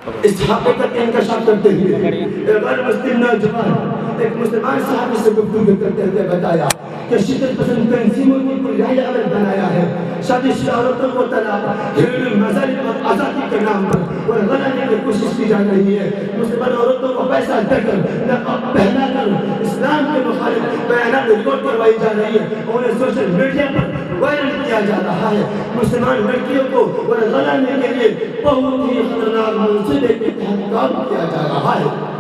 اس حقیقت کا انکشاف کرتے ہوئے ایک غیر مسلم نوجوان ایک مسلمان صحابی سے گفتگو کرتے ہوئے بتایا کہ شدت پسند تنظیموں کی کوئی رائے عمل بنایا ہے شادی شدہ عورتوں کو طلاق گھریلو مظالم اور آزادی کے نام پر اور غلانے کی کوشش کی جا رہی ہے مسلمان عورتوں کو پیسہ دے کر نقاب پہنا کر اسلام کے مخالف بیانات ریکارڈ کروائی جا رہی ہے اور انہیں سوشل میڈیا پر وائرل کیا جا رہا ہے مسلمان لڑکیوں کو اور غلانے کے لیے بہت ہی خطرناک منصوبے کے تحت کام کیا جا رہا ہے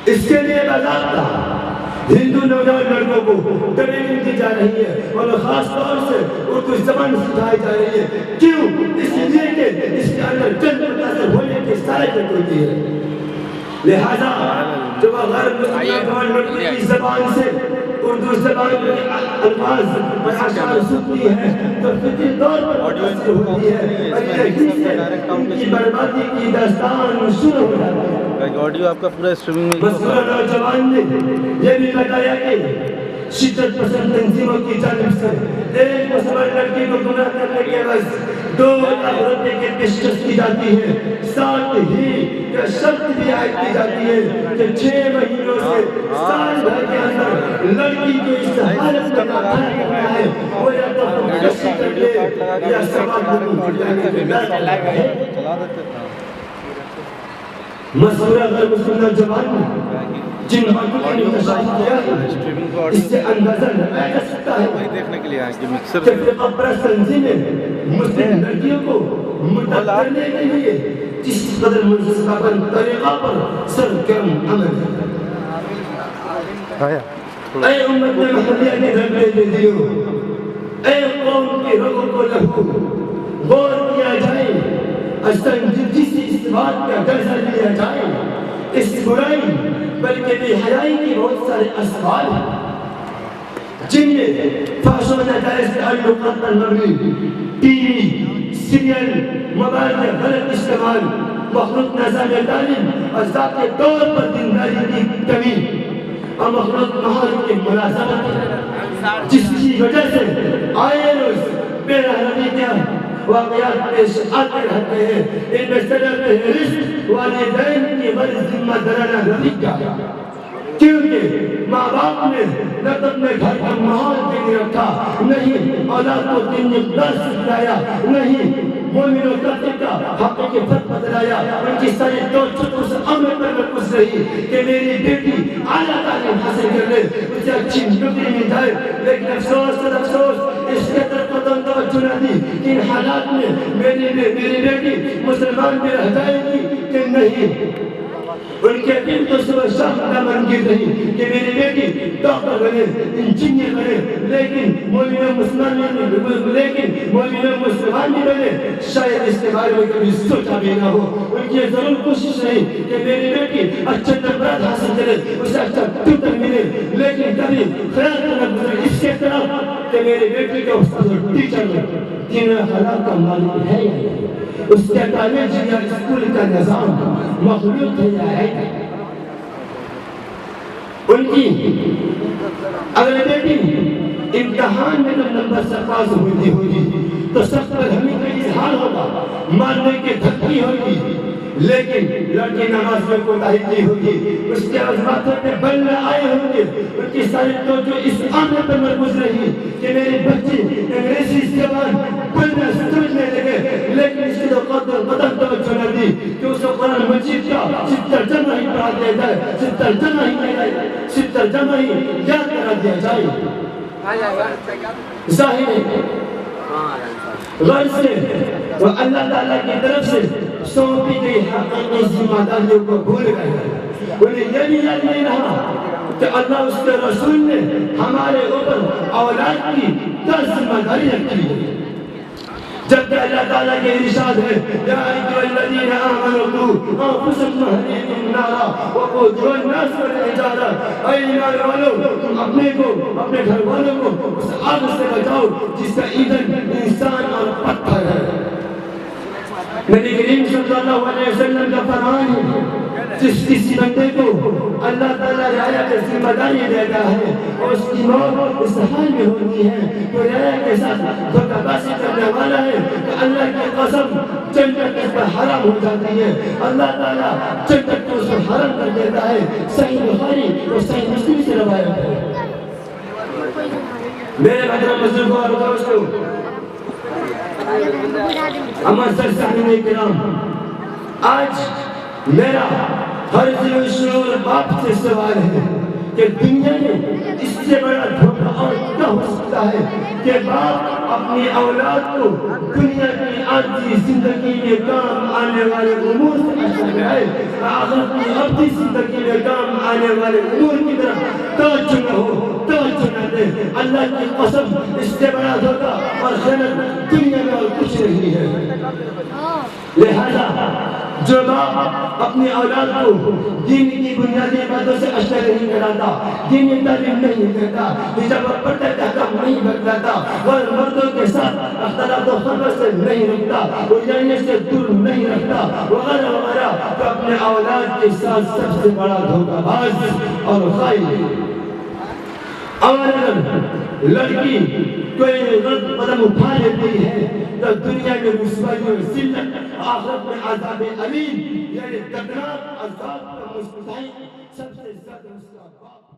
اس کے لیے باضابطہ ہندو نوجوان لڑکوں کو ٹریننگ دی جا رہی ہے اور خاص طور سے اردو زبان سکھائی جا رہی ہے کیوں اس لیے کہ اس کے اندر چند متاثر ہونے کی صلاحیت ہوتی ہے لہذا جب غیر مسلم نوجوان لڑکوں کی زبان سے اردو زبان کے الفاظ اور اشعار سنتی ہے تو فطری طور پر متاثر ہوتی ہے اور یہی سے ان کی بربادی کی داستان شروع ہو جاتی ہے آڈیو آپ کا پورا اسٹریمنگ میں مسئولہ نوجوان نے یہ بھی بتایا کہ شدت پسند تنظیموں کی جانب سے ایک مسلمان لڑکی کو گناہ کرنے کے عوض 2 لاکھ روپے کی پیشکش کی جاتی ہے ساتھ ہی یہ شرط بھی عائد کی جاتی ہے کہ 6 مہینوں سے سال بھر کے اندر لڑکی کو اس حالت میں مطالعہ کرنا ہے وہ یا تو خودکشی کر لے یا سماج میں جانے کے درد ہے مسئولہ غیر مسلم نوجوان نے جن باتوں کا انتشار کیا ہے اس سے اندازہ لگایا جا سکتا ہے دیکھنے کے لیے آئیں کہ مکسر کہ فرقہ پرست تنظیمیں مسلم لڑکیوں کو مرتد کرنے کے لیے جس قدر منصفانہ طریقہ پر سرگرم عمل ہے اے امت محمدیہ کے گھر میں دیدیوں اے قوم کی رگوں کو لہو غور کیا جائے جس اس بات کا جائزہ لیا جائے اس برائی بلکہ بے حیائی کی بہت سارے اسباب ہیں جن میں فحش و ناجائز تعلقات پر مبنی ٹی وی سیریل موبائل کا غلط استعمال مخلوط نظام تعلیم اور ذاتی طور پر دینداری کی کمی اور مخلوط ماحول کی ملازمت جس کی وجہ سے آئے روز بے رحمی کیا واقعات پیش آتے رہتے ہیں ان میں صدر فہرست والدین کی غیر ذمہ دارانہ رویہ کیونکہ ماں باپ نے نہ تو اپنے گھر کا ماحول بگڑ رکھا نہیں اولاد کو دین مقدار سکھلایا نہیں مومن و کافر کا حق کے فرق بتلایا ان کی ساری دور چھوٹوں سے عمل پر مرکوز رہی کہ میری بیٹی اعلیٰ تعلیم حاصل کر لے اسے اچھی نوکری مل جائے لیکن افسوس اس کے طرف قدم توجہ نہ دی کہ ان حالات میں میری بیٹی مسلمان بھی رہ جائے گی کہ نہیں ان کے دل تو صبح شام کا منگیر رہی کہ میری بیٹی ڈاکٹر بنے انجینئر بنے لیکن مومن مسلمان بھی بنے شاید اس کے بارے میں کبھی سوچا بھی نہ ہو ان کی ضرور کوشش رہی کہ میری بیٹی اچھے نمبرات حاصل کرے اسے اچھا ٹیوٹر ملے لیکن کبھی خیال کرنا گزرے اس کے طرف کہ میری بیٹی کا استاد اور ٹیچر تین حالات کا مالک ہے یا نہیں اس کے کالج یا اسکول کا نظام مخلوط ہے یا ہے ان کی اگر بیٹی امتحان میں جب نمبر سے پاس ہوگی تو سخت برہمی کا اظہار ہوگا مارنے کی دھمکی ہوگی لیکن لڑکی نماز میں کوتاہی کی ہوگی اس کے عظمتوں پہ بل نہ آئے ہوں گے ان کی ساری توجہ اس عامل پر مرکوز رہی کہ میری بچی انگریزی زبان بولنا سمجھنے لگے لیکن اس کی قدم توجہ نہ دی کہ اس کو قرآن مجید کا صرف ترجمہ ہی پڑھا دیا جائے صرف ترجمہ ہی یاد کرا دیا جائے ظاہر ہے غرض سے وہ اللہ تعالیٰ کی طرف سے سونپی گئی حقیقی ذمہ داریوں کو بھول گئے انہیں یہ بھی یاد نہیں رہا کہ اللہ اس کے رسول نے ہمارے اوپر اولاد کی کیا ذمہ داری رکھی ہے جبکہ اللہ تعالیٰ کے ارشاد ہے یا ایھا الذین آمنوا قوا انفسکم واہلیکم نارا وقودها الناس والحجارہ اے ایمان والو تم اپنے کو اپنے گھر والوں کو اس آگ سے بچاؤ جس کا ایندھن انسان اور پتھر ہے نبی کریم صلی اللہ علیہ وسلم کا فرمان ہے جس کسی بندے کو اللہ تعالیٰ رعایا کی ذمہ داری دیتا ہے اور اس کی موت اس حال میں ہوتی ہے تو رعایا کے ساتھ دھوکہ بازی کرنے والا ہے تو اللہ کی قسم جنت اس پر حرام ہو جاتی ہے، اللہ تعالیٰ جنت کو اس پر حرام کر دیتا ہے۔ صحیح بخاری اور صحیح مسلم سے روایت ہے۔ میرے محترم بزرگوں اور دوستوں، ہمارے سامعین کرام، آج میرا ہر دل شعور باپ سے سوال ہے کہ دنیا میں اس سے بڑا دھوکہ اور کیا ہو سکتا ہے کہ باپ اپنی اولاد کو دنیا کی عارضی زندگی میں کام آنے والے امور سے آشنا کرائے، آخرت کی ابدی زندگی میں کام آنے والے امور کی طرف توجہ نہ ہو، توجہ نہ دے۔ اللہ کی قسم اس سے بڑا دھوکہ اور خیانت دنیا میں اور کچھ نہیں ہے۔ لہذا جو باپ اپنی اولاد کو دین کی بنیادی باتوں سے آشنا نہیں کراتا، دینی تعلیم نہیں دیتا، حجاب اور پردے کا احکام نہیں بتلاتا، اور مردوں کے ساتھ اختلاط و خلوت سے نہیں رکھتا، اجڑنے سے دور نہیں رکھتا وغیرہ وغیرہ، تو اپنے اولاد کے ساتھ سب سے بڑا دھوکہ باز اور خائن ہے۔ اور اگر لڑکی کوئی غلط قدم اٹھا لیتی ہے تو دنیا میں رسوائی اور ذلت، آخرت میں عذاب علیم یعنی دردناک عذاب کا مستحق سب سے زیادہ اس کا باپ